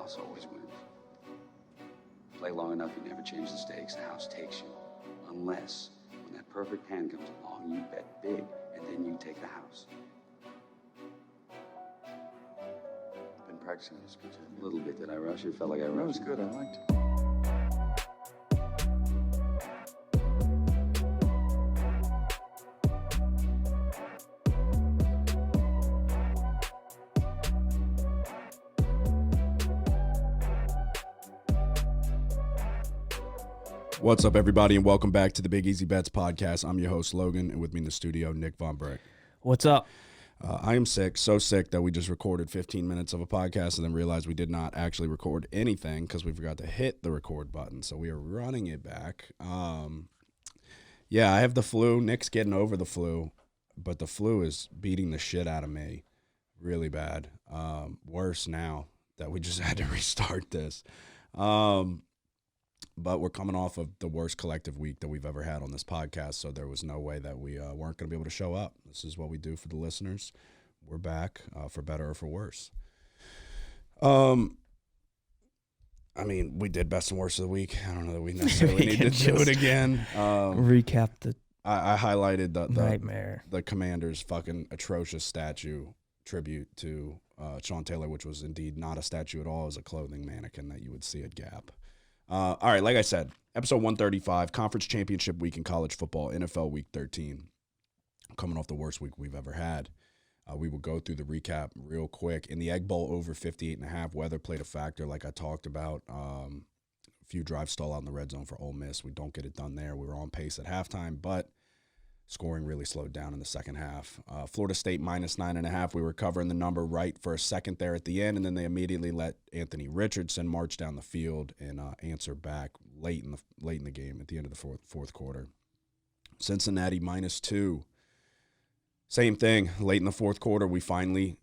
house always wins. Play long enough, you never change the stakes. The house takes you. Unless, when that perfect hand comes along, you bet big, and then you take the house. Been practicing this good. A little bit. Did I rush it? Felt like I rushed. That was good. I liked it. What's up, everybody, and welcome back to the Big Easy Bets podcast. I'm your host, Logan, and with me in the studio, Nick Von Brick. What's up? I am sick, so sick that we just recorded 15 minutes of a podcast and then realized we did not actually record anything because we forgot to hit the record button. So we are running it back. Yeah, I have the flu. Nick's getting over the flu, but the flu is beating the shit out of me really bad. Worse now that we just had to restart this. But we're coming off of the worst collective week that we've ever had on this podcast, so there was no way that we weren't going to be able to show up. This is what we do for the listeners. We're back, for better or for worse. I mean, we did best and worst of the week. I don't know that we necessarily need to do it again. Recap the I highlighted the nightmare. The Commanders' fucking atrocious statue tribute to Sean Taylor, which was indeed not a statue at all. It was a clothing mannequin that you would see at Gap. All right, like I said, episode 135, Conference Championship Week in college football, NFL Week 13, coming off the worst week we've ever had. We will go through the recap real quick. In the Egg Bowl, over 58.5, weather played a factor, like I talked about. A few drives stall out in the red zone for Ole Miss. We don't get it done there. We were on pace at halftime, but scoring really slowed down in the second half. Florida State minus 9.5. We were covering the number right for a second there at the end, and then they immediately let Anthony Richardson march down the field and answer back late in the game at the end of the fourth quarter. Cincinnati minus 2. Same thing. Late in the fourth quarter, we finally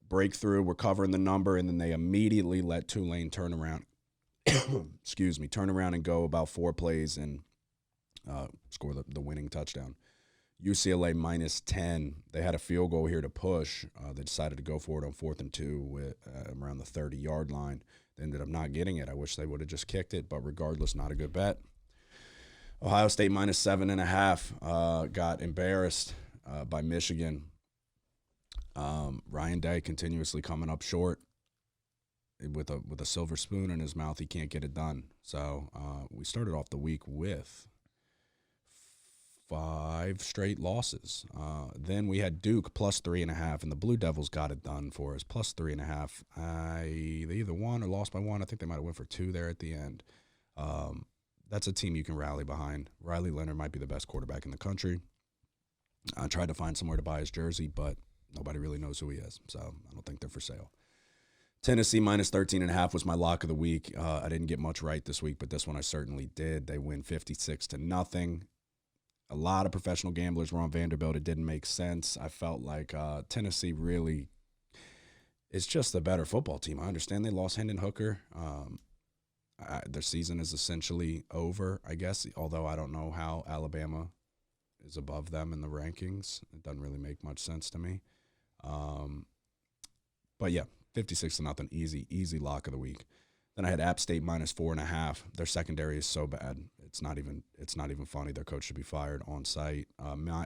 break through. We're covering the number, and then they immediately let Tulane turn around. Turn around and go about 4 plays and score the winning touchdown. UCLA minus 10. They had a field goal here to push. They decided to go for it on 4th and 2 with around the 30-yard line. They ended up not getting it. I wish they would have just kicked it, but regardless, not a good bet. Ohio State minus 7.5. Got embarrassed by Michigan. Ryan Day continuously coming up short with a silver spoon in his mouth. He can't get it done. So we started off the week with 5 straight losses. Then we had Duke plus 3.5, and the Blue Devils got it done for us, plus 3.5. They either won or lost by 1. I think they might have went for 2 there at the end. That's a team you can rally behind. Riley Leonard might be the best quarterback in the country. I tried to find somewhere to buy his jersey, but nobody really knows who he is, so I don't think they're for sale. Tennessee minus 13.5 was my lock of the week. I didn't get much right this week, but this one I certainly did. They win 56-0. A lot of professional gamblers were on Vanderbilt. It didn't make sense. I felt like Tennessee really is just a better football team. I understand they lost Hendon Hooker. Their season is essentially over, I guess, although I don't know how Alabama is above them in the rankings. It doesn't really make much sense to me. But, yeah, 56-0, easy lock of the week. Then I had App State minus 4.5. Their secondary is so bad. It's not even funny. Their coach should be fired on site.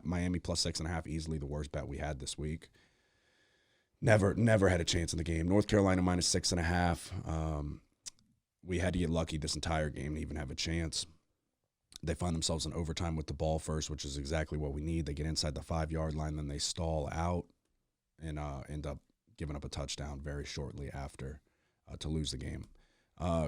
Miami plus 6.5, easily the worst bet we had this week. Never had a chance in the game. North Carolina minus 6.5. We had to get lucky this entire game to even have a chance. They find themselves in overtime with the ball first, which is exactly what we need. They get inside the 5-yard line, then they stall out and end up giving up a touchdown very shortly after to lose the game.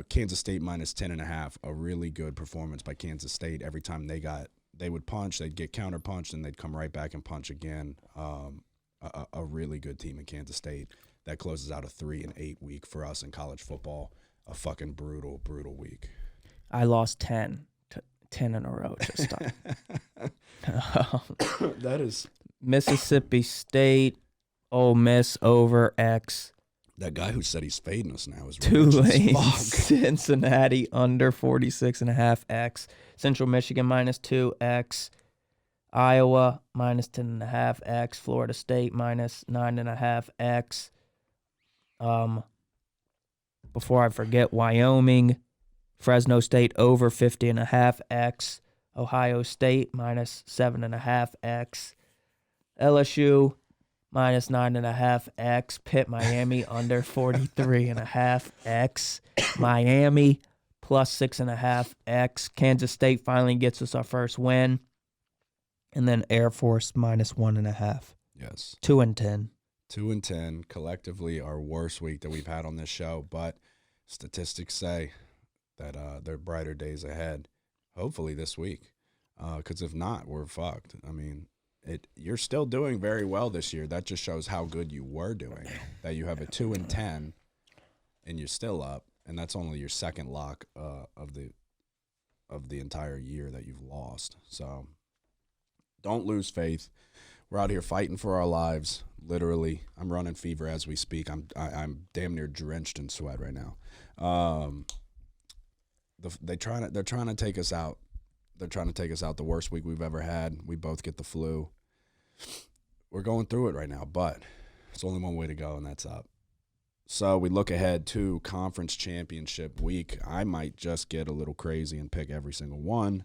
Kansas State minus 10.5, a really good performance by Kansas State. Every time they would punch, they'd get counter-punched, and they'd come right back and punch again. A really good team in Kansas State. That closes out a 3-8 week for us in college football. A fucking brutal week. I lost 10 in a row. Just That is Mississippi State, Ole Miss over X. That guy who said he's fading us now is Tulane, Cincinnati under 46.5 X. Central Michigan minus 2 X. Iowa minus 10.5 X. Florida State minus 9.5 X. before I forget, Wyoming, Fresno State over 50.5x, Ohio State minus 7.5x, LSU minus 9.5x, Pitt Miami under 43.5x, Miami plus 6.5x, Kansas State finally gets us our first win, and then Air Force minus 1.5. Yes. 2-10. 2-10, collectively our worst week that we've had on this show, but statistics say that there are brighter days ahead, hopefully this week, because if not, we're fucked. I mean, you're still doing very well this year. That just shows how good you were doing, that you have a 2-10 and you're still up, and that's only your second lock of the entire year that you've lost. So don't lose faith. We're out here fighting for our lives, literally. I'm running fever as we speak. I'm damn near drenched in sweat right now. They're trying to take us out. They're trying to take us out the worst week we've ever had. We both get the flu. We're going through it right now, but it's only one way to go, and that's up. So we look ahead to conference championship week. I might just get a little crazy and pick every single one,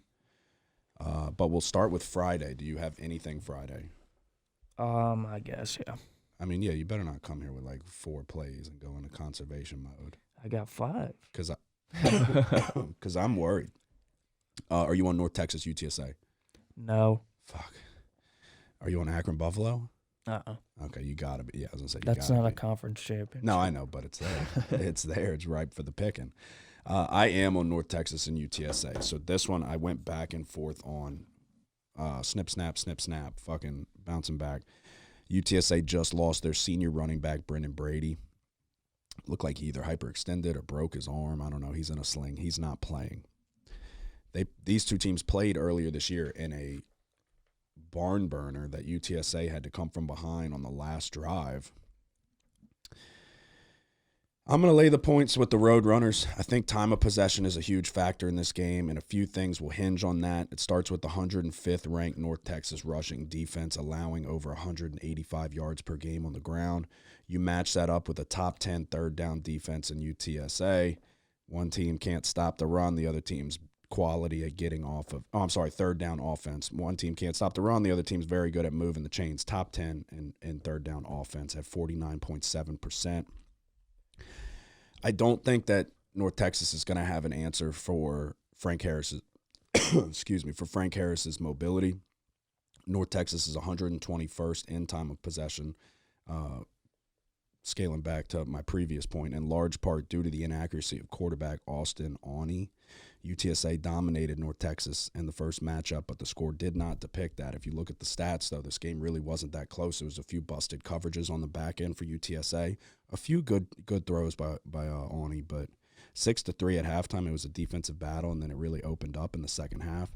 but we'll start with Friday. Do you have anything Friday? I guess, yeah. I mean, yeah, you better not come here with like 4 plays and go into conservation mode. I got 5. Because I'm worried. Are you on North Texas UTSA? No. Fuck. Are you on Akron Buffalo? Uh-uh. Okay, you got to be. Yeah, I was going to say that's not a conference championship. No, I know, but it's there. It's there. It's ripe for the picking. I am on North Texas and UTSA. So this one I went back and forth on. Snip, snap, fucking bouncing back. UTSA just lost their senior running back, Brendan Brady. Looked like he either hyperextended or broke his arm. I don't know. He's in a sling. He's not playing. These two teams played earlier this year in a barn burner that UTSA had to come from behind on the last drive. I'm going to lay the points with the Roadrunners. I think time of possession is a huge factor in this game, and a few things will hinge on that. It starts with the 105th ranked North Texas rushing defense, allowing over 185 yards per game on the ground. You match that up with a top 10 third down defense in UTSA. One team can't stop the run. The other team's quality at getting off of third down offense. One team can't stop the run. The other team's very good at moving the chains. Top 10 in third down offense at 49.7%. I don't think that North Texas is going to have an answer for Frank Harris's Frank Harris's mobility. North Texas is 121st in time of possession, scaling back to my previous point, in large part due to the inaccuracy of quarterback Austin Awney. UTSA dominated North Texas in the first matchup, but the score did not depict that. If you look at the stats, though, this game really wasn't that close. There was a few busted coverages on the back end for UTSA, a few good throws by Awney, but 6-3 at halftime. It was a defensive battle, and then it really opened up in the second half.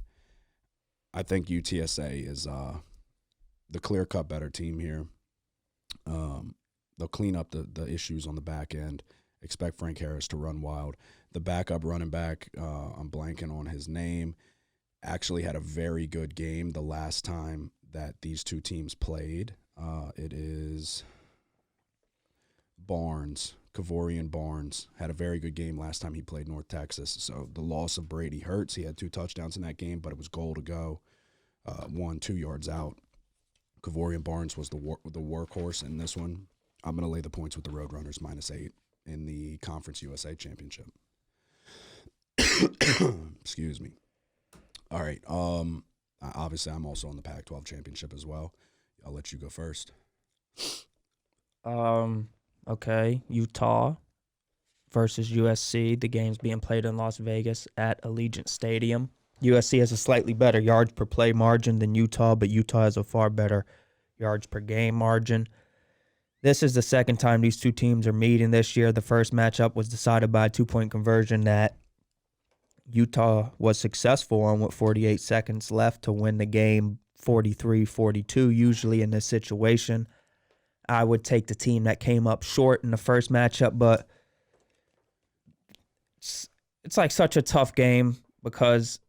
I think UTSA is the clear-cut better team here. They'll clean up the issues on the back end. Expect Frank Harris to run wild. The backup running back, I'm blanking on his name, actually had a very good game the last time that these two teams played. It is Barnes, Kavorian Barnes, had a very good game last time he played North Texas. So the loss of Brady hurts. He had 2 touchdowns in that game, but it was goal to go, 2 yards out. Kavorian Barnes was the workhorse in this one. I'm going to lay the points with the Roadrunners -8 in the Conference USA Championship. Excuse me. All right. Obviously, I'm also on the Pac-12 Championship as well. I'll let you go first. Okay. Utah versus USC. The game's being played in Las Vegas at Allegiant Stadium. USC has a slightly better yards per play margin than Utah, but Utah has a far better yards per game margin. This is the second time these two teams are meeting this year. The first matchup was decided by a 2-point conversion that Utah was successful on with 48 seconds left to win the game 43-42. Usually in this situation, I would take the team that came up short in the first matchup, but it's like such a tough game because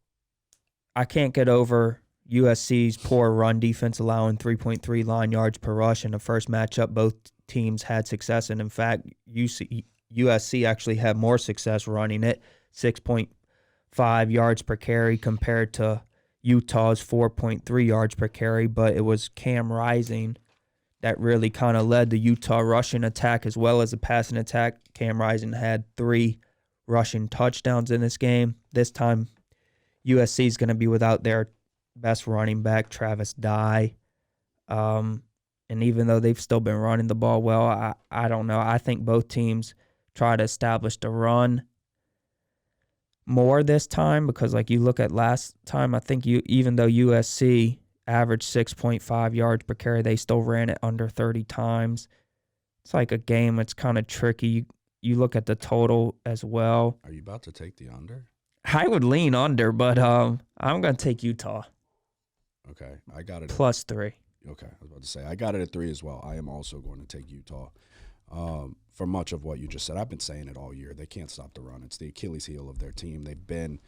I can't get over USC's poor run defense, allowing 3.3 line yards per rush in the first matchup. Both teams had success, and in fact, USC actually had more success running it, 6.5 yards per carry compared to Utah's 4.3 yards per carry, but it was Cam Rising that really kind of led the Utah rushing attack as well as the passing attack. Cam Rising had 3 rushing touchdowns in this game. This time, USC is going to be without their best running back, Travis Dye. And even though they've still been running the ball well, I don't know. I think both teams try to establish the run more this time because, like, you look at last time, I think even though USC averaged 6.5 yards per carry, they still ran it under 30 times. It's like a game that's kind of tricky. You look at the total as well. Are you about to take the under? I would lean under, but I'm going to take Utah. Okay, I got it. +3. Okay, I was about to say, I got it at 3 as well. I am also going to take Utah. For much of what you just said, I've been saying it all year. They can't stop the run. It's the Achilles heel of their team. They've been,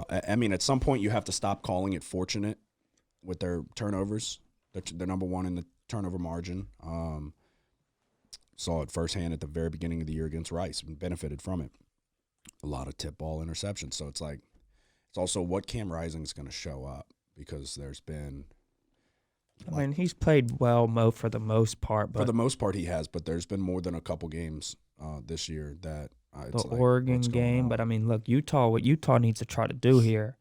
I mean, at some point you have to stop calling it fortunate with their turnovers. They're number one in the turnover margin. Saw it firsthand at the very beginning of the year against Rice and benefited from it. A lot of tip ball interceptions. So it's like, it's also what Cam Rising is going to show up because there's been. I mean, he's played well for the most part. But for the most part, he has, but there's been more than a couple games this year that it's the like, Oregon game. But, I mean, look, what Utah needs to try to do here,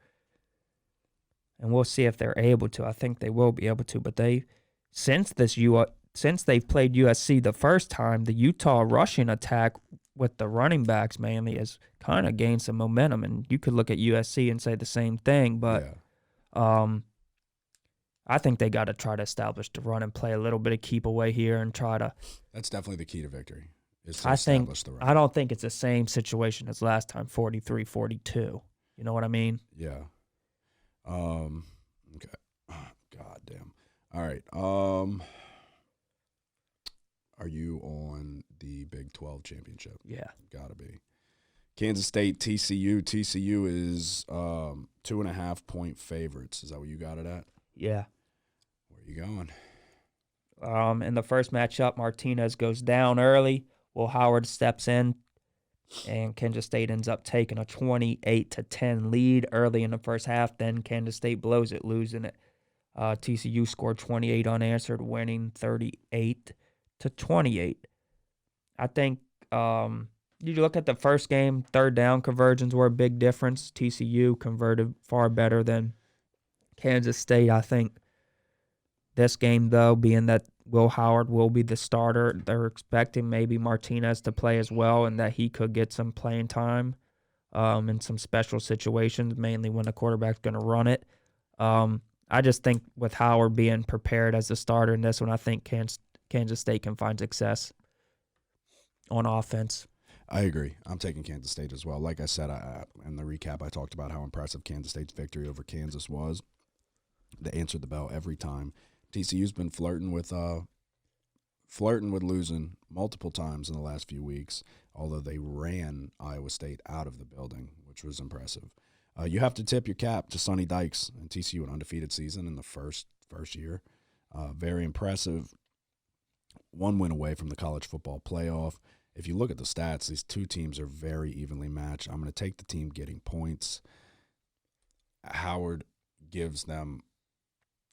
and we'll see if they're able to. I think they will be able to. But since they've played USC the first time, the Utah rushing attack with the running backs mainly has kind of gained some momentum. And you could look at USC and say the same thing. But I think they got to try to establish the run and play a little bit of keep away here and try to. That's definitely the key to victory. Is to establish the run. I don't think it's the same situation as last time, 43-42. You know what I mean? Yeah. Okay. God damn. All right. Are you on the Big 12 championship? Yeah. Gotta be. Kansas State, TCU. TCU is 2.5-point favorites. Is that what you got it at? Yeah. Where are you going? In the first matchup, Martinez goes down early. Will Howard steps in, and Kansas State ends up taking a 28-10 lead early in the first half. Then Kansas State blows it, losing it. TCU scored 28 unanswered, winning 38-28. I think you look at the first game, third down conversions were a big difference. TCU converted far better than Kansas State. I think this game, though, being that Will Howard will be the starter, they're expecting maybe Martinez to play as well and that he could get some playing time in some special situations, mainly when the quarterback's going to run it. I just think with Howard being prepared as the starter in this one, I think Kansas State can find success on offense. I agree. I'm taking Kansas State as well. Like I said, in the recap, I talked about how impressive Kansas State's victory over Kansas was. They answered the bell every time. TCU's been flirting with losing multiple times in the last few weeks, although they ran Iowa State out of the building, which was impressive. You have to tip your cap to Sonny Dykes and TCU, an undefeated season in the first year. Very impressive. 1 win away from the college football playoff. If you look at the stats, these two teams are very evenly matched. I'm going to take the team getting points. Howard gives them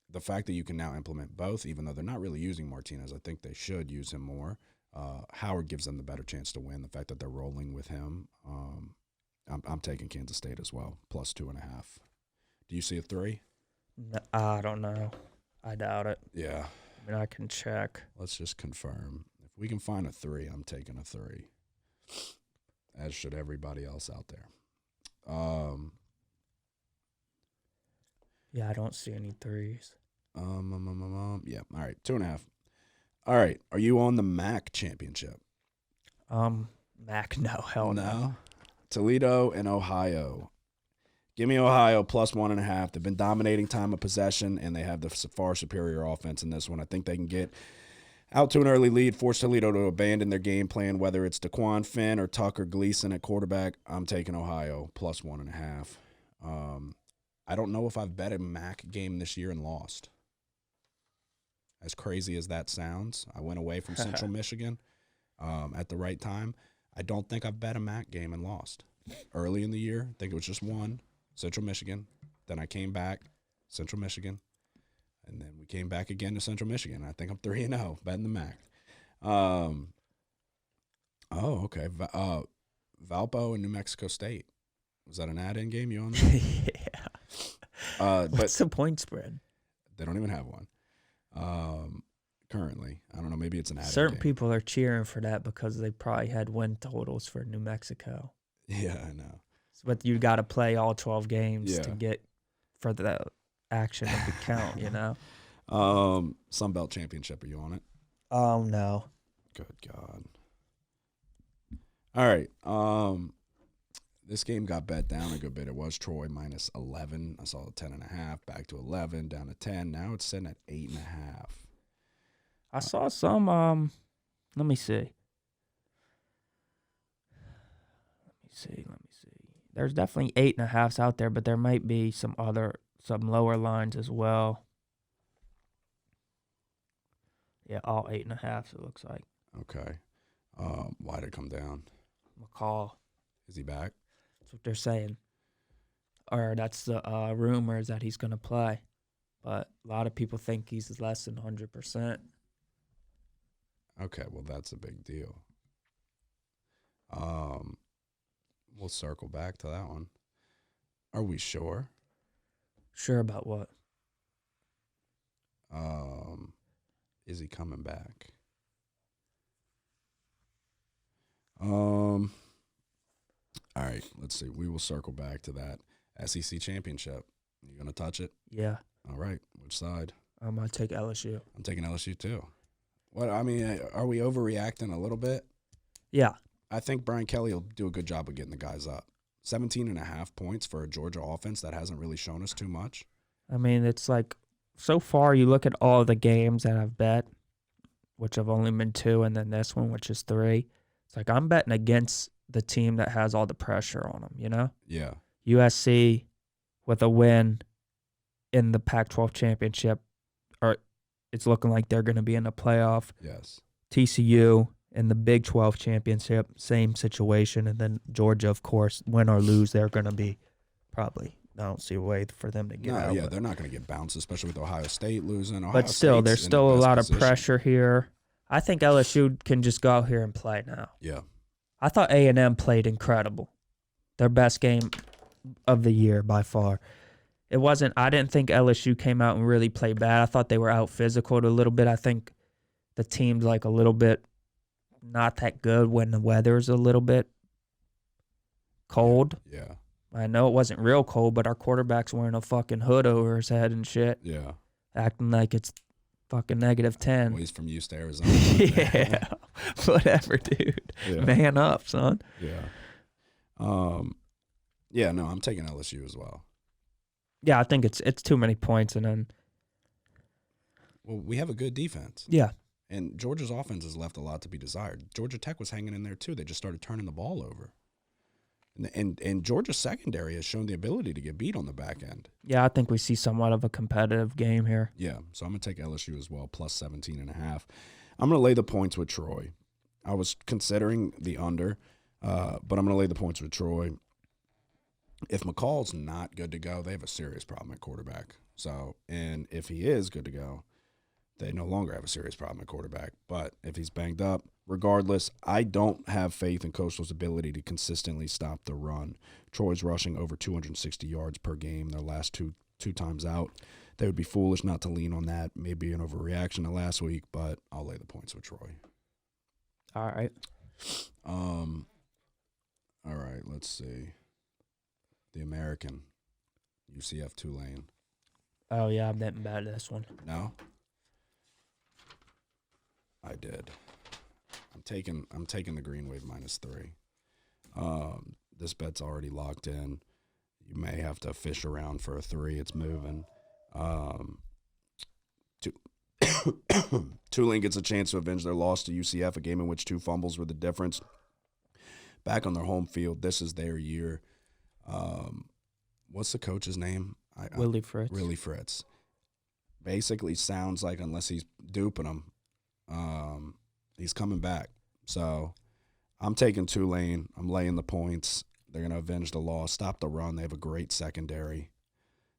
the fact that you can now implement both, even though they're not really using Martinez. I think they should use him more. Howard gives them the better chance to win. The fact that they're rolling with him, I'm taking Kansas State as well, +2.5. Do you see a 3? No, I don't know. I doubt it. Yeah. I mean, I can check. Let's just confirm. If we can find a 3, I'm taking a 3. As should everybody else out there. Yeah, I don't see any 3s. Yeah. All right. 2.5. All right. Are you on the MAC championship? MAC, no. Hell no. Toledo and Ohio. Give me Ohio +1.5. They've been dominating time of possession, and they have the far superior offense in this one. I think they can get out to an early lead, force Toledo to abandon their game plan, whether it's DeQuan Finn or Tucker Gleason at quarterback. I'm taking Ohio +1.5. I don't know if I've bet a MAC game this year and lost. As crazy as that sounds, I went away from Central Michigan at the right time. I don't think I've bet a MAC game and lost. Early in the year, I think it was just one, Central Michigan. Then I came back, Central Michigan. And then we came back again to Central Michigan. I think I'm 3-0 betting the MAC. Okay. Valpo and New Mexico State. Was that an add-in game you on there? Yeah. What's the point spread? They don't even have one. Currently. I don't know. Maybe it's an add-in Certain game. people are cheering for that because they probably had win totals for New Mexico. Yeah, I know. But you got to play all 12 games to Yeah. get for the action to count, you know? Sun Belt Championship. Are you on it? Oh, no. Good God. All right. This game got bet down a good bit. It was Troy minus 11. I saw 10.5, back to 11, down to 10. Now it's sitting at 8.5. I saw some, let me see. Let me see. There's definitely 8.5s out there, but there might be some lower lines as well. Yeah, all 8.5s, it looks like. Okay. Why did it come down? McCall. Is he back? That's what they're saying. Or that's the rumors that he's going to play. But a lot of people think he's less than 100%. Okay, well, that's a big deal. We'll circle back to that one. Are we sure? Sure about what? Is he coming back? All right, let's see. We will circle back to that SEC championship. You gonna touch it? Yeah. All right. Which side? I'm going to take LSU. I'm taking LSU too. What I mean, are we overreacting a little bit? Yeah. I think Brian Kelly will do a good job of getting the guys up. 17.5 points for a Georgia offense that hasn't really shown us too much. I mean, it's like, so far you look at all the games that I've bet, which have only been 2, and then this one, which is 3. It's like I'm betting against the team that has all the pressure on them, you know? Yeah. USC with a win in the Pac-12 championship, or it's looking like they're going to be in the playoff. Yes. TCU in the Big 12 championship, same situation. And then Georgia, of course, win or lose, they're going to be probably, I don't see a way for them to get out. Yeah, they're not going to get bounced, especially with Ohio State losing. But still, there's still a lot of pressure here. I think LSU can just go out here and play now. Yeah. I thought A&M played incredible. Their best game of the year by far. I didn't think LSU came out and really played bad. I thought they were out physical a little bit. I think the team's like a little bit not that good when the weather's a little bit cold. Yeah. I know it wasn't real cold, but our quarterback's wearing a fucking hood over his head and shit. Yeah. Acting like it's fucking -10. Well, he's from Houston, Arizona. Yeah. Whatever, dude. Yeah. Man up, son. Yeah. Yeah, no, I'm taking LSU as well. Yeah, I think it's too many points, and then Well, we have a good defense. yeah. And Georgia's offense has left a lot to be desired. Georgia Tech was hanging in there too. They just started turning the ball over. And Georgia's secondary has shown the ability to get beat on the back end. Yeah, I think we see somewhat of a competitive game here. Yeah, so I'm going to take LSU as well, plus 17.5. I'm going to lay the points with Troy. I was considering the under, but I'm going to lay the points with Troy. If McCall's not good to go, they have a serious problem at quarterback. So, and if he is good to go, they no longer have a serious problem at quarterback. But if he's banged up, regardless, I don't have faith in Coastal's ability to consistently stop the run. Troy's rushing over 260 yards per game their last two times out. They would be foolish not to lean on that. Maybe an overreaction to last week, but I'll lay the points with Troy. All right. All right, let's see. The American, UCF Tulane. Oh, yeah, I'm betting bad this one. No? I did. I'm taking the Green Wave -3. This bet's already locked in. You may have to fish around for a 3. It's moving. Tulane gets a chance to avenge their loss to UCF, a game in which 2 fumbles were the difference. Back on their home field, this is their year. What's the coach's name? Willie Fritz. Willie Fritz. Basically sounds like, unless he's duping them, he's coming back. So I'm taking Tulane. I'm laying the points. They're going to avenge the loss, stop the run. They have a great secondary.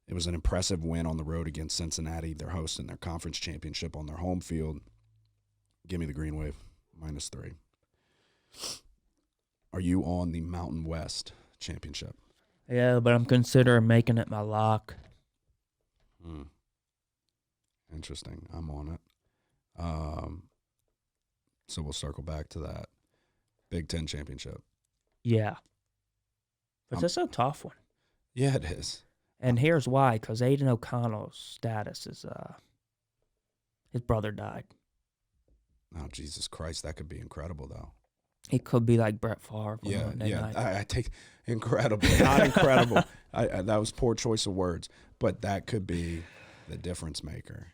It was an impressive win on the road against Cincinnati. They're hosting their conference championship on their home field. Give me the Green Wave, -3. Are you on the Mountain West championship? Yeah, but I'm considering making it my lock. Interesting. I'm on it. So we'll circle back to that. Big Ten championship. Yeah. But it's a tough one. Yeah, it is. And here's why, because Aiden O'Connell's status is, his brother died. Oh, Jesus Christ. That could be incredible, though. He could be like Brett Favre. Yeah. Night. I take incredible, not incredible. That was poor choice of words, but that could be the difference maker.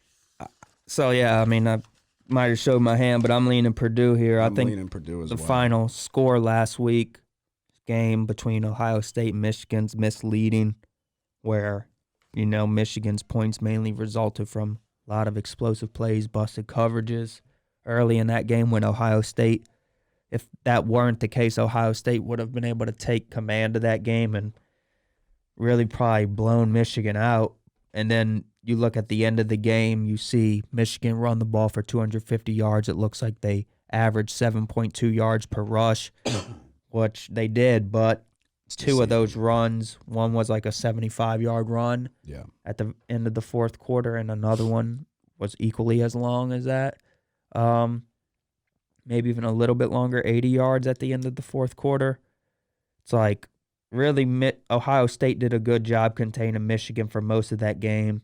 So, yeah, I mean, I might have showed my hand, but I'm leaning Purdue here. I'm I think leaning Purdue as the well. final score last week, game between Ohio State and Michigan's misleading, where, Michigan's points mainly resulted from a lot of explosive plays, busted coverages early in that game when Ohio State, if that weren't the case, Ohio State would have been able to take command of that game and really probably blown Michigan out. And then you look at the end of the game, you see Michigan run the ball for 250 yards. It looks like they averaged 7.2 yards per rush, which they did, but two of those runs, one was like a 75-yard run at the end of the fourth quarter, and another one was equally as long as that. Maybe even a little bit longer, 80 yards at the end of the fourth quarter. It's like, really, Ohio State did a good job containing Michigan for most of that game,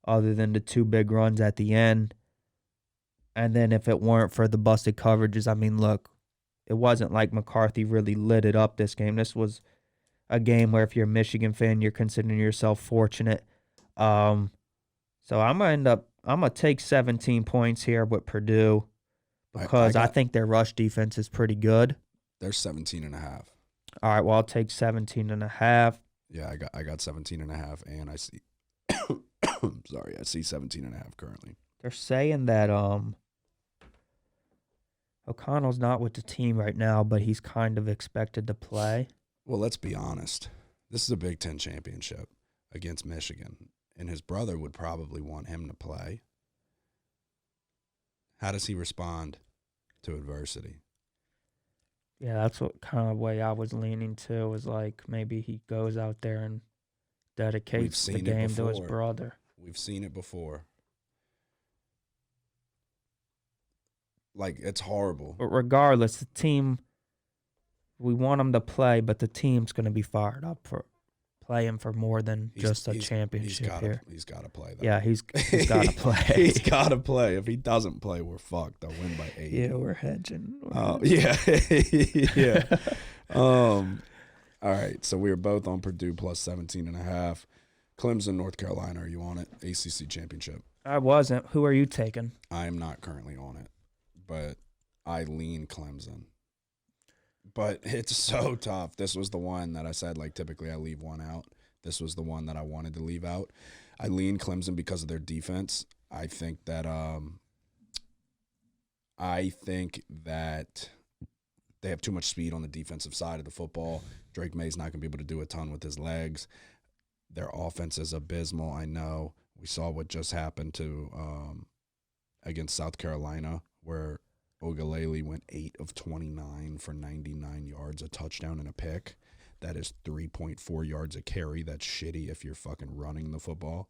other than the two big runs at the end. And then if it weren't for the busted coverages, I mean, look, it wasn't like McCarthy really lit it up this game. This was a game where if you're a Michigan fan, you're considering yourself fortunate. So I'm gonna take 17 points here with Purdue because I think their rush defense is pretty good. They're 17.5. All right, well, I'll take 17.5. Yeah, I got 17.5, and I see. Sorry, I see 17.5 currently. They're saying that O'Connell's not with the team right now, but he's kind of expected to play. Well, let's be honest. This is a Big Ten championship against Michigan, and his brother would probably want him to play. How does he respond to adversity? Yeah, that's what kind of way I was leaning to, was like maybe he goes out there and dedicates the game to his brother. We've seen it before. Like, it's horrible. But regardless, the team, we want him to play, but the team's going to be fired up for playing for more than just a championship here. He's got to play, though. Yeah, he's got to play. He's got to play. If he doesn't play, we're fucked. They'll win by 8. Yeah, we're hedging. Yeah. Yeah. All right, so we were both on Purdue plus 17.5. Clemson, North Carolina, are you on it? ACC championship. I wasn't. Who are you taking? I am not currently on it, but I lean Clemson. But it's so tough. This was the one that I said, like, typically I leave one out. This was the one that I wanted to leave out. I lean Clemson because of their defense. I think that they have too much speed on the defensive side of the football. Drake May's not going to be able to do a ton with his legs. Their offense is abysmal, I know. We saw what just happened to against South Carolina, where Ogalele went 8 of 29 for 99 yards, a touchdown and a pick. That is 3.4 yards a carry. That's shitty if you're fucking running the football.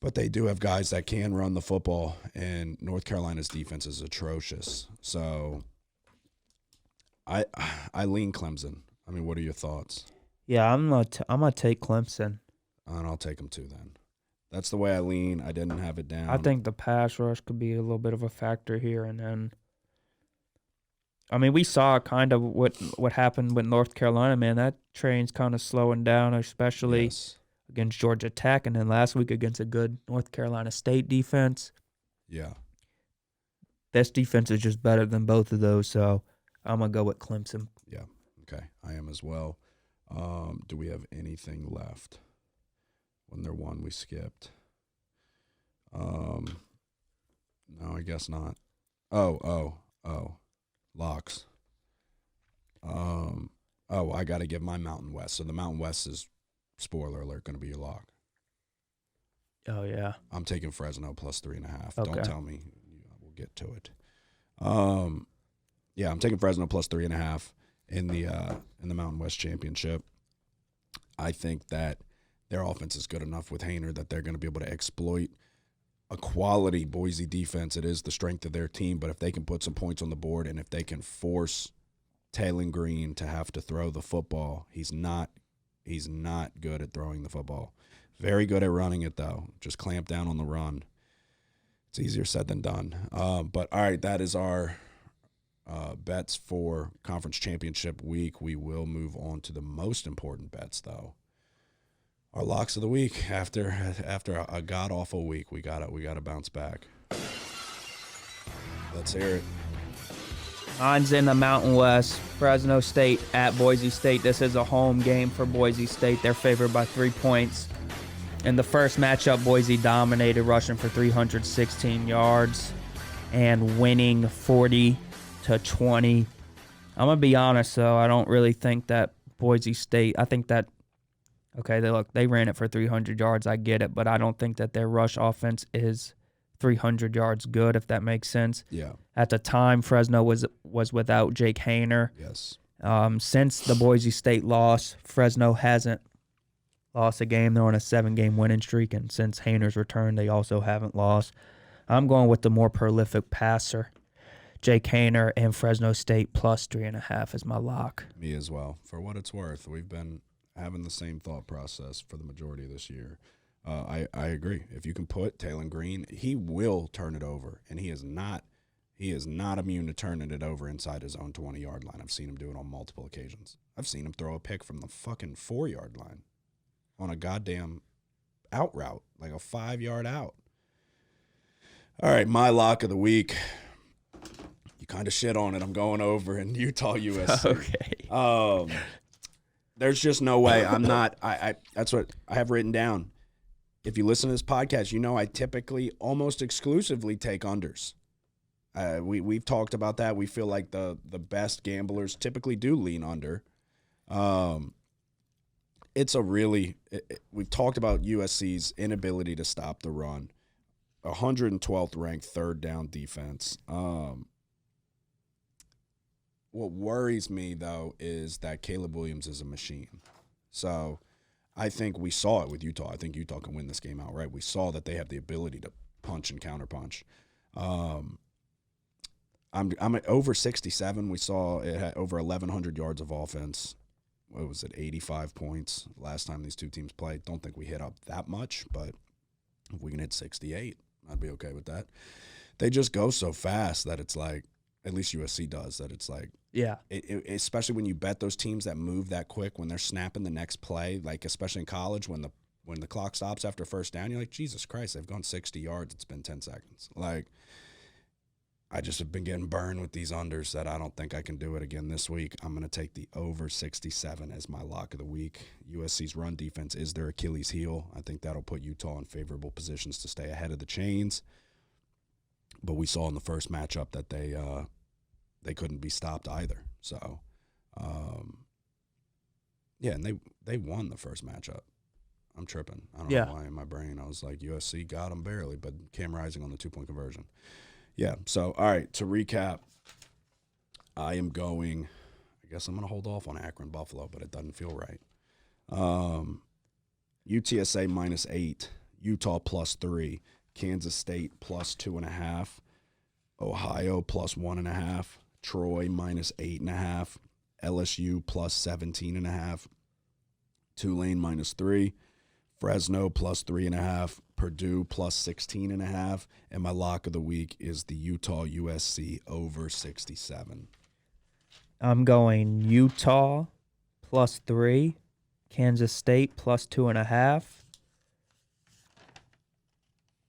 But they do have guys that can run the football, and North Carolina's defense is atrocious. So I lean Clemson. I mean, what are your thoughts? Yeah, I'm gonna take Clemson. And I'll take them too then. That's the way I lean. I didn't have it down. I think the pass rush could be a little bit of a factor here, and then, I mean, we saw kind of what happened with North Carolina, man. That train's kind of slowing down, especially against Georgia Tech, and then last week against a good North Carolina State defense. Yeah. This defense is just better than both of those, so I'm going to go with Clemson. Yeah, okay. I am as well. Do we have anything left? When there one we skipped. No, I guess not. Oh. Locks. I got to give my Mountain West. So the Mountain West is, spoiler alert, going to be your lock. Oh, yeah. I'm taking Fresno plus 3.5. Okay. Don't tell me. We'll get to it. Yeah, I'm taking Fresno plus 3.5 in the Mountain West Championship. I think that their offense is good enough with Hainer that they're going to be able to exploit a quality Boise defense. It is the strength of their team, but if they can put some points on the board and if they can force Taylon Green to have to throw the football, he's not good at throwing the football. Very good at running it, though. Just clamp down on the run. It's easier said than done. But, all right, that is our bets for Conference Championship week. We will move on to the most important bets, though. Our locks of the week. After a god-awful week, we gotta bounce back. Let's hear it. Mine's in the Mountain West. Fresno State at Boise State. This is a home game for Boise State. They're favored by 3 points. In the first matchup, Boise dominated, rushing for 316 yards and winning 40-20. I'm going to be honest, though. I don't really think that Boise State, I think that, okay, they ran it for 300 yards. I get it, but I don't think that their rush offense is 300 yards good, if that makes sense. Yeah. At the time, Fresno was without Jake Hainer. Yes. Since the Boise State loss, Fresno hasn't lost a game. They're on a 7-game winning streak, and since Hainer's return, they also haven't lost. I'm going with the more prolific passer, Jake Hainer, and Fresno State plus 3.5 is my lock. Me as well. For what it's worth, we've been having the same thought process for the majority of this year. I agree. If you can put Taylon Green, he will turn it over, and he is not immune to turning it over inside his own 20-yard line. I've seen him do it on multiple occasions. I've seen him throw a pick from the fucking 4-yard line on a goddamn out route, like a 5-yard out. All right, my lock of the week. You kind of shit on it. I'm going over in Utah, USC. Okay. There's just no way. I'm not. That's what I have written down. If you listen to this podcast, you know I typically almost exclusively take unders. We've talked about that. We feel like the best gamblers typically do lean under. It's a really we've talked about USC's inability to stop the run. 112th ranked third down defense. What worries me, though, is that Caleb Williams is a machine. So I think we saw it with Utah. I think Utah can win this game outright. We saw that they have the ability to punch and counterpunch. I'm at over 67. We saw it had over 1,100 yards of offense. What was it, 85 points last time these two teams played. Don't think we hit up that much, but if we can hit 68, I'd be okay with that. They just go so fast that it's like, at least USC does, that it's like, Yeah. Especially when you bet those teams that move that quick when they're snapping the next play, like especially in college when the clock stops after first down, you're like, Jesus Christ, they've gone 60 yards. It's been 10 seconds. Like, I just have been getting burned with these unders that I don't think I can do it again this week. I'm going to take the over 67 as my lock of the week. USC's run defense is their Achilles heel. I think that'll put Utah in favorable positions to stay ahead of the chains. But we saw in the first matchup that they couldn't be stopped either. So, yeah, and they won the first matchup. I'm tripping. I don't know why in my brain I was like, USC got them barely, but Cam Rising on the 2-point conversion. Yeah, so, all right, to recap, I am going – I guess I'm going to hold off on Akron-Buffalo, but it doesn't feel right. UTSA -8, Utah +3, Kansas State +2.5, Ohio +1.5, Troy -8.5, LSU +17.5, Tulane -3, Fresno +3.5, Purdue +16.5, and my lock of the week is the Utah USC over 67. I'm going Utah +3, Kansas State +2.5,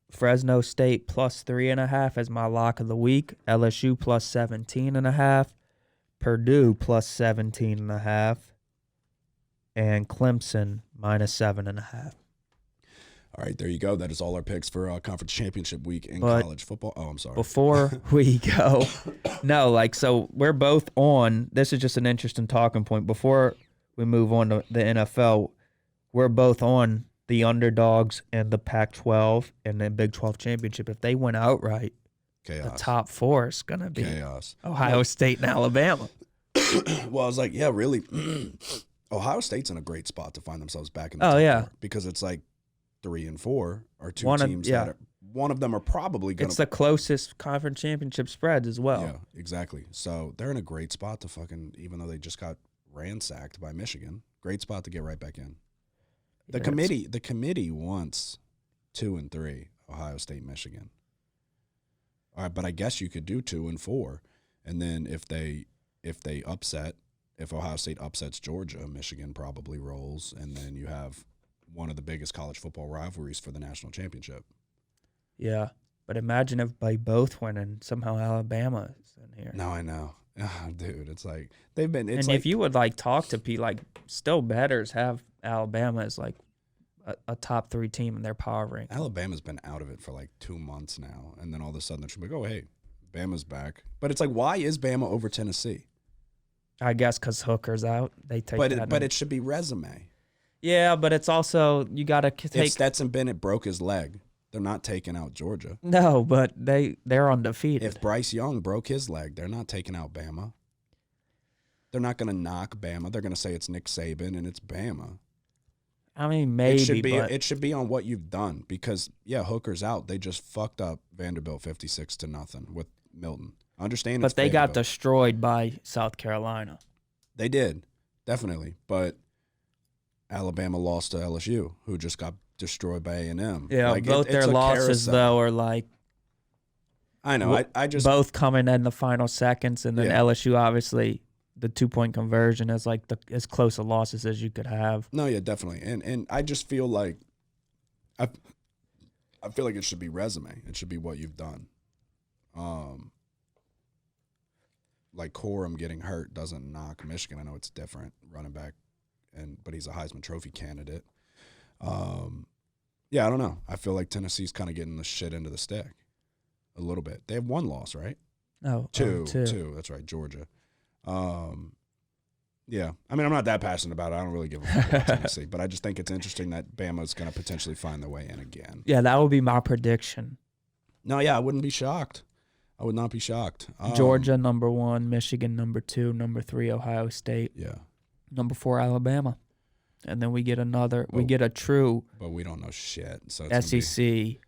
Fresno State +3.5 as my lock of the week, LSU +17.5, Purdue +17.5, and Clemson -7.5. All right, there you go. That is all our picks for conference championship week in But college football. Oh, I'm sorry. Before we go, so we're both on. This is just an interesting talking point. Before we move on to the NFL, we're both on the underdogs and the Pac-12 and the Big 12 championship. If they win outright, Chaos. the top four is going to be Chaos. Ohio State and Alabama. Well, I was like, yeah, really. Ohio State's in a great spot to find themselves back in the Oh, top yeah. four because it's like 3 and 4 are two One of- teams yeah. that are, one of them are probably going It's the closest conference championship spreads as well. Yeah, exactly. So they're in a great spot to fucking, even though they just got ransacked by Michigan, great spot to get right back in. The committee wants 2 and 3, Ohio State, Michigan. All right, but I guess you could do 2 and 4, and then if Ohio State upsets Georgia, Michigan probably rolls, and then you have one of the biggest college football rivalries for the national championship. Yeah, but imagine if by both win and somehow Alabama is in here. No, I know. Oh, dude, it's like they've been. It's and like, if you would like talk to people, like still bettors have Alabama as like a top 3 team in their power ranking. Alabama's been out of it for like 2 months now, and then all of a sudden they're like, oh, hey, Bama's back. But it's like, why is Bama over Tennessee? I guess because Hooker's out, they take that. But it should be resume. Yeah, but it's also you got to take. If Stetson Bennett broke his leg, they're not taking out Georgia. No, but they're undefeated. If Bryce Young broke his leg, they're not taking out Bama. They're not going to knock Bama. They're going to say it's Nick Saban and it's Bama. I mean, maybe it should be on what you've done because Hooker's out. They just fucked up Vanderbilt 56-0 with Milton. I understand, but they got Vanderbilt. destroyed by South Carolina. They did, definitely. But Alabama lost to LSU, who just got destroyed by A&M. Yeah, like, both their losses though are like. I know. I just both coming in the final seconds, and then LSU obviously the 2-point conversion is like as close a losses as you could have. No, yeah, definitely. And I just feel like I feel like it should be resume. It should be what you've done. Like Corum getting hurt doesn't knock Michigan. I know it's different, running back, but he's a Heisman Trophy candidate. Yeah, I don't know. I feel like Tennessee's kind of getting the shit into the stick a little bit. They have 1 loss, right? No, two. Two. That's right, Georgia. Yeah. I mean, I'm not that passionate about it. I don't really give a fuck about Tennessee, but I just think it's interesting that Bama's going to potentially find their way in again. Yeah, that would be my prediction. No, yeah, I wouldn't be shocked. I would not be shocked. Georgia number 1, Michigan number 2, number 3 Ohio State. Yeah. Number 4 Alabama. And then we get we get a true but we don't know shit. So it's SEC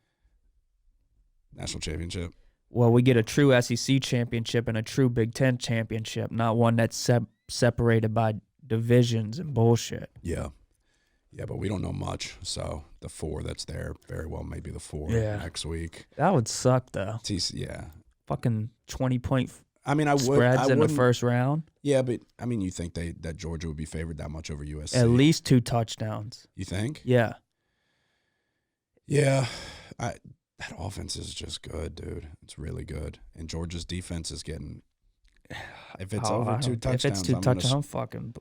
national championship. Well, we get a true SEC championship and a true Big Ten championship, not one that's separated by divisions and bullshit. Yeah. Yeah, but we don't know much. So the 4 that's there very well may be the 4 next week. That would suck, though. Yeah. Fucking 20-point spreads in the first round. Yeah, but I mean, you think that Georgia would be favored that much over USC? At least 2 touchdowns. You think? Yeah. Yeah. That offense is just good, dude. It's really good. And Georgia's defense is getting. If it's over 2 touchdowns, if it's 2 touchdowns, I'm fucking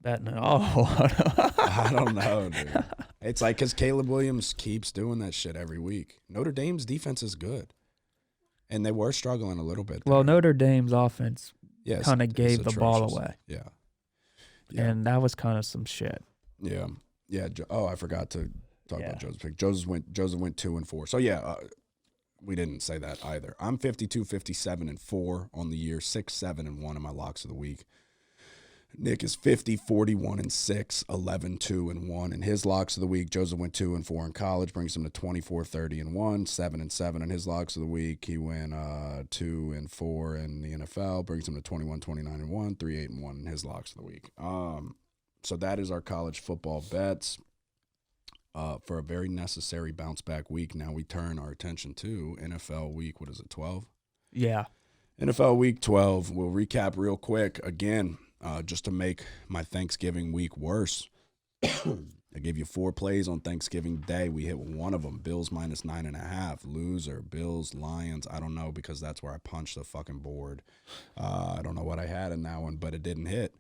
betting it all. I don't know, dude. It's like because Caleb Williams keeps doing that shit every week. Notre Dame's defense is good, and they were struggling a little bit there. Well, Notre Dame's offense kind of gave the atrocious. ball away. Yeah. And that was kind of some shit. Yeah. Yeah. Oh, I forgot to talk about Joseph's pick. Joseph went 2 and 4. So yeah, we didn't say that either. I'm 52, 57 and 4 on the year, 6, 7 and 1 in my locks of the week. Nick is 50, 41 and 6, 11, 2 and 1 in his locks of the week. Joseph went 2 and 4 in college, brings him to 24, 30 and 1, 7 and 7 in his locks of the week. He went 2 and 4 in the NFL, brings him to 21, 29 and 1, 3, 8 and 1 in his locks of the week. So that is our college football bets. For a very necessary bounce back week, now we turn our attention to NFL week. What is it, 12? Yeah. NFL week 12. We'll recap real quick again, just to make my Thanksgiving week worse. I gave you 4 plays on Thanksgiving Day. We hit one of them. Bills minus 9.5. Loser. Bills, Lions. I don't know because that's where I punched the fucking board. I don't know what I had in that one, but it didn't hit.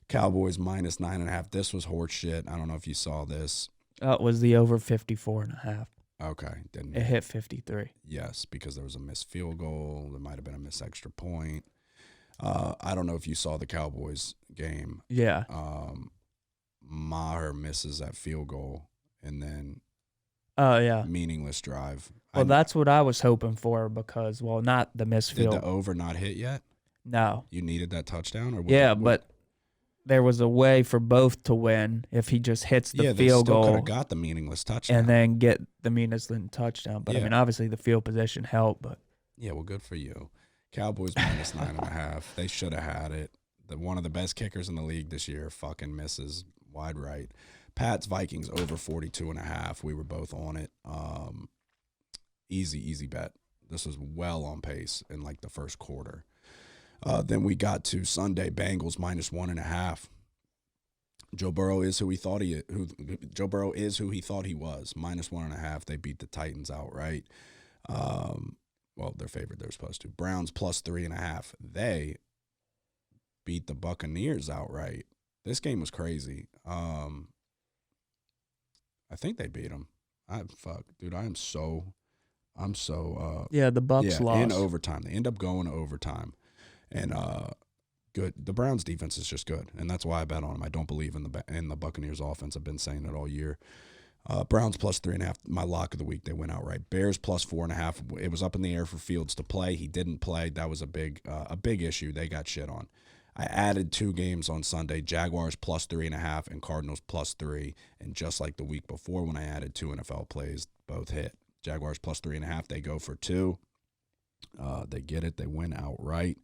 Cowboys minus 9.5. This was horse shit. I don't know if you saw this. It was the over 54.5. Okay, didn't It hit 53. Yes, because there was a missed field goal. There might have been a missed extra point. I don't know if you saw the Cowboys game. Yeah. Maher misses that field goal, and then Oh, yeah. meaningless drive. Well, that's what I was hoping for because, well, not the missed Did field. the over not hit yet? No. You needed that touchdown? Or Yeah, but there was a way for both to win if he just hits the they field still could goal have got the meaningless touchdown. and then get the meaningless touchdown. But, I Yeah. mean, obviously the field position helped, but. Yeah, well, good for you. Cowboys minus 9.5. They should have had it. One of the best kickers in the league this year fucking misses wide right. Pats Vikings over 42.5. We were both on it. Easy bet. This was well on pace in like the first quarter. Then we got to Sunday Bengals minus 1.5. Joe Burrow is who he thought he was. Minus 1.5. They beat the Titans outright. Well, they're favored. They're supposed to. Browns plus 3.5. They beat the Buccaneers outright. This game was crazy. I think they beat them. Dude, I'm so. Yeah, the Bucs lost. In overtime. They end up going to overtime. And good. The Browns defense is just good, and that's why I bet on them. I don't believe in the Buccaneers offense. I've been saying it all year. Browns plus 3.5. My lock of the week. They went outright. Bears plus 4.5. It was up in the air for Fields to play. He didn't play. That was a big issue. They got shit on. I added 2 games on Sunday. Jaguars plus 3.5 and Cardinals plus 3. And just like the week before when I added 2 NFL plays, both hit. Jaguars plus 3.5. They go for 2. They get it. They win outright.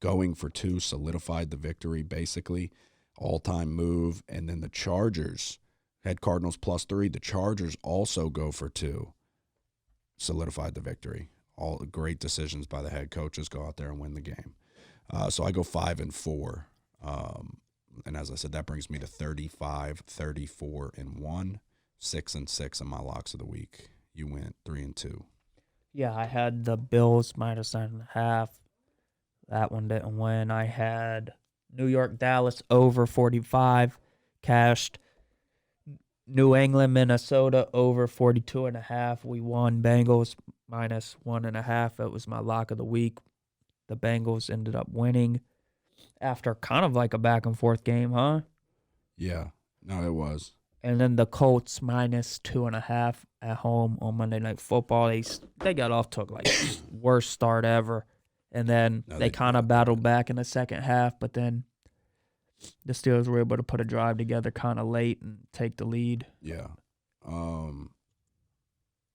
Going for 2 solidified the victory, basically. All-time move. And then the Chargers had Cardinals plus 3. The Chargers also go for 2. Solidified the victory. All great decisions by the head coaches. Go out there and win the game. So I go 5-4. And as I said, that brings me to 35, 34-1, 6-6 in my locks of the week. You went 3-2. Yeah, I had the Bills minus 9.5. That one didn't win. I had New York, Dallas over 45, cashed. New England, Minnesota over 42.5. We won. Bengals minus 1.5. It was my lock of the week. The Bengals ended up winning after kind of like a back and forth game, huh? Yeah, no, it was. And then the Colts minus 2.5 at home on Monday Night Football. They got off to like worst start ever, and then they kind of battled back in the second half. But then the Steelers were able to put a drive together kind of late and take the lead. Yeah.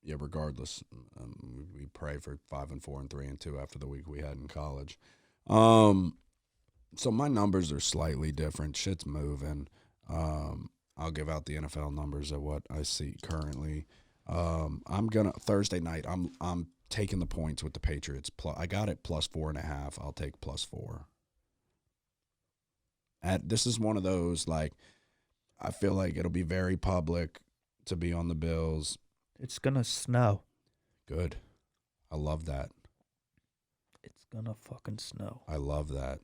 Yeah, regardless, we pray for 5-4 and 3-2 after the week we had in college. So my numbers are slightly different. Shit's moving. I'll give out the NFL numbers of what I see currently. I'm gonna Thursday night. I'm taking the points with the Patriots. I got it plus 4.5. I'll take plus 4. This is one of those, like, I feel like it'll be very public to be on the Bills. It's gonna snow. Good. I love that. It's gonna fucking snow. I love that.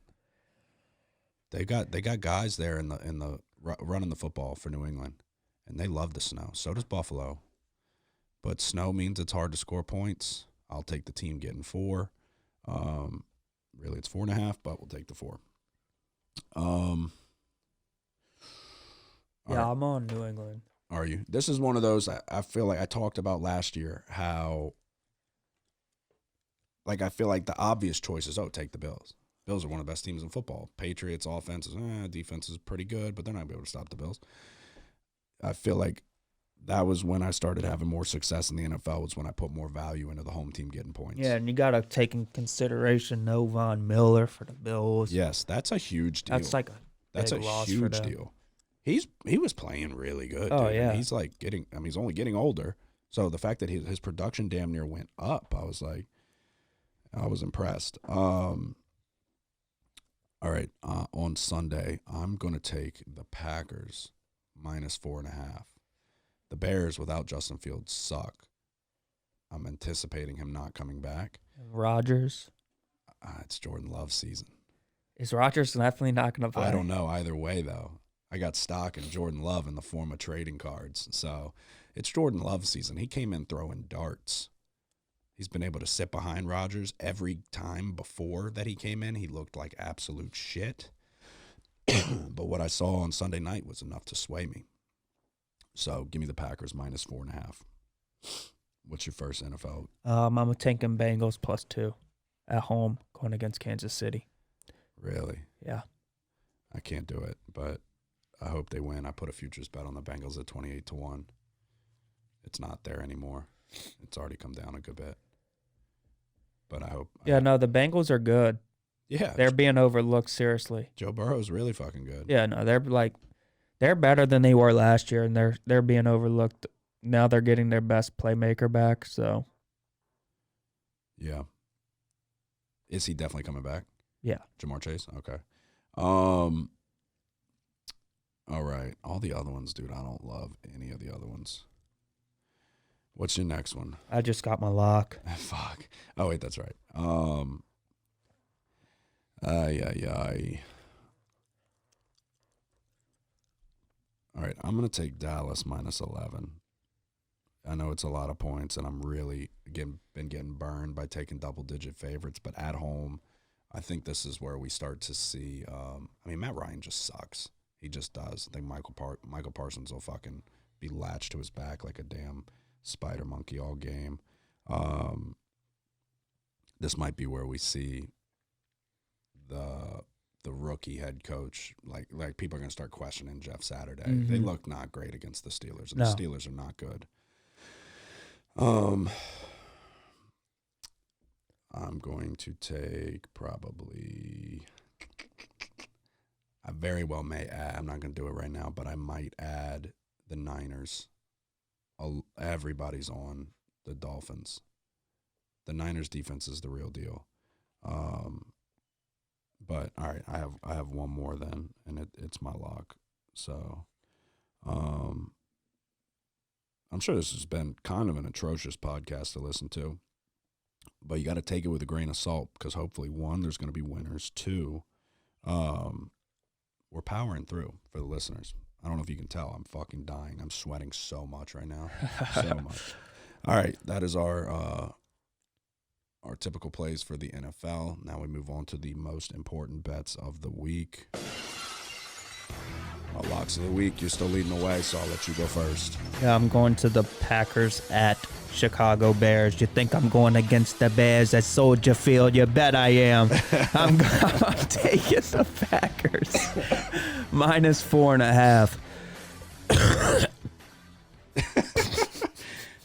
They got guys there in the running the football for New England, and they love the snow. So does Buffalo. But snow means it's hard to score points. I'll take the team getting 4. Really, it's 4.5, but we'll take the 4. Yeah, right. I'm on New England. Are you? This is one of those I feel like I talked about last year, how, like, I feel like the obvious choice is, take the Bills. Bills are one of the best teams in football. Patriots offense is, defense is pretty good, but they're not going to be able to stop the Bills. I feel like that was when I started having more success in the NFL, was when I put more value into the home team getting points. Yeah, and you got to take in consideration no Von Miller for the Bills. Yes, that's a huge deal. That's like a loss huge for them. deal. He was playing really good. Oh, dude. yeah. And he's like he's only getting older. So the fact that his production damn near went up, I was impressed. All right, on Sunday, I'm going to take the Packers minus 4.5. The Bears without Justin Fields suck. I'm anticipating him not coming back. Rodgers. It's Jordan Love's season. Is Rodgers definitely not going to play? I don't know either way, though. I got stock in Jordan Love in the form of trading cards. So it's Jordan Love season. He came in throwing darts. He's been able to sit behind Rodgers every time before that he came in. He looked like absolute shit. But what I saw on Sunday night was enough to sway me. So give me the Packers minus 4.5. What's your first NFL? I'm taking Bengals +2 at home going against Kansas City. Really? Yeah. I can't do it, but I hope they win. I put a futures bet on the Bengals at 28-1. It's not there anymore. It's already come down a good bit. But I hope. Yeah, no, the Bengals are good. Yeah. They're being overlooked, seriously. Joe Burrow's really fucking good. Yeah, no, they're better than they were last year, and they're being overlooked. Now they're getting their best playmaker back, so. Yeah. Is he definitely coming back? Yeah. Jamar Chase? Okay. All right. All the other ones, dude, I don't love any of the other ones. What's your next one? I just got my lock. Fuck. Oh, wait, that's right. All right, I'm going to take Dallas minus 11. I know it's a lot of points, and I'm really been getting burned by taking double-digit favorites, but at home, I think this is where we start to see Matt Ryan just sucks. He just does. I think Michael Parsons will fucking be latched to his back like a damn spider monkey all game. This might be where we see the rookie head coach, like people are going to start questioning Jeff Saturday. Mm-hmm. They look not great against the Steelers, and No. the Steelers are not good. I'm going to take probably, I very well may add, I'm not going to do it right now, but I might add the Niners. Everybody's on the Dolphins. The Niners defense is the real deal. But all right, I have one more then, and it's my lock. So, I'm sure this has been kind of an atrocious podcast to listen to, but you got to take it with a grain of salt because hopefully, one, there's going to be winners. Two, we're powering through for the listeners. I don't know if you can tell. I'm fucking dying. I'm sweating so much right now. So much. All right, that is our typical plays for the NFL. Now we move on to the most important bets of the week. Our locks of the week. You're still leading the way, so I'll let you go first. Yeah, I'm going to the Packers at Chicago Bears. You think I'm going against the Bears at Soldier Field? You bet I am. I'm taking the Packers minus 4.5.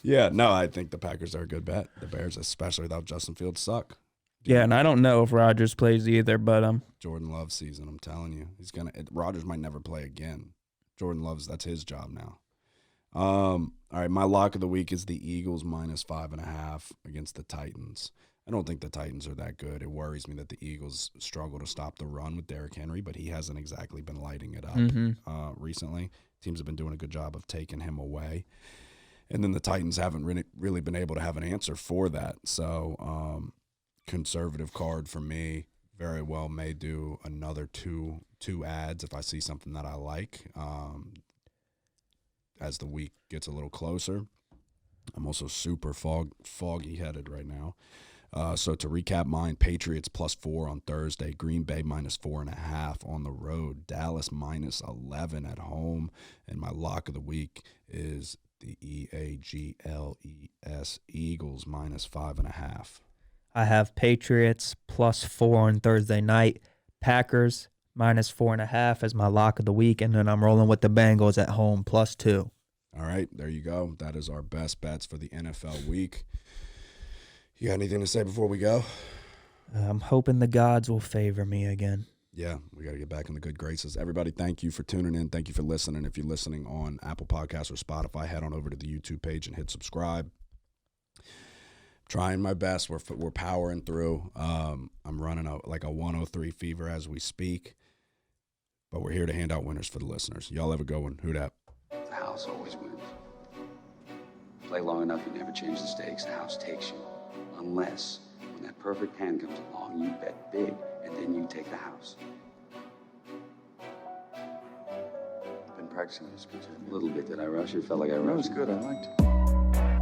Yeah, no, I think the Packers are a good bet. The Bears, especially without Justin Fields, suck. Yeah, and I don't know if Rodgers plays either, but Jordan Love season, I'm telling you. Rodgers might never play again. Jordan Love's, that's his job now. All right, my lock of the week is the Eagles minus 5.5 against the Titans. I don't think the Titans are that good. It worries me that the Eagles struggle to stop the run with Derrick Henry, but he hasn't exactly been lighting it up recently. Teams have been doing a good job of taking him away. And then the Titans haven't really been able to have an answer for that. So conservative card for me, very well may do another two ads if I see something that I like as the week gets a little closer. I'm also super foggy headed right now. So to recap mine, Patriots +4 on Thursday, Green Bay minus 4.5 on the road, Dallas minus 11 at home, and my lock of the week is the EAGLES Eagles minus 5.5. I have Patriots +4 on Thursday night, Packers minus 4.5 as my lock of the week, and then I'm rolling with the Bengals at home +2. All right, there you go. That is our best bets for the NFL week. You got anything to say before we go? I'm hoping the gods will favor me again. Yeah, we got to get back in the good graces. Everybody, thank you for tuning in. Thank you for listening. If you're listening on Apple Podcasts or Spotify, head on over to the YouTube page and hit subscribe. Trying my best. We're powering through. I'm running a 103 fever as we speak. But we're here to hand out winners for the listeners. Y'all have a good one. Who dat? The house always wins. Play long enough, you never change the stakes. The house takes you. Unless, when that perfect hand comes along, you bet big, and then you take the house. practicing this good, A little bit. Did I rush it? Felt like I No, rushed it's it. good. I liked it.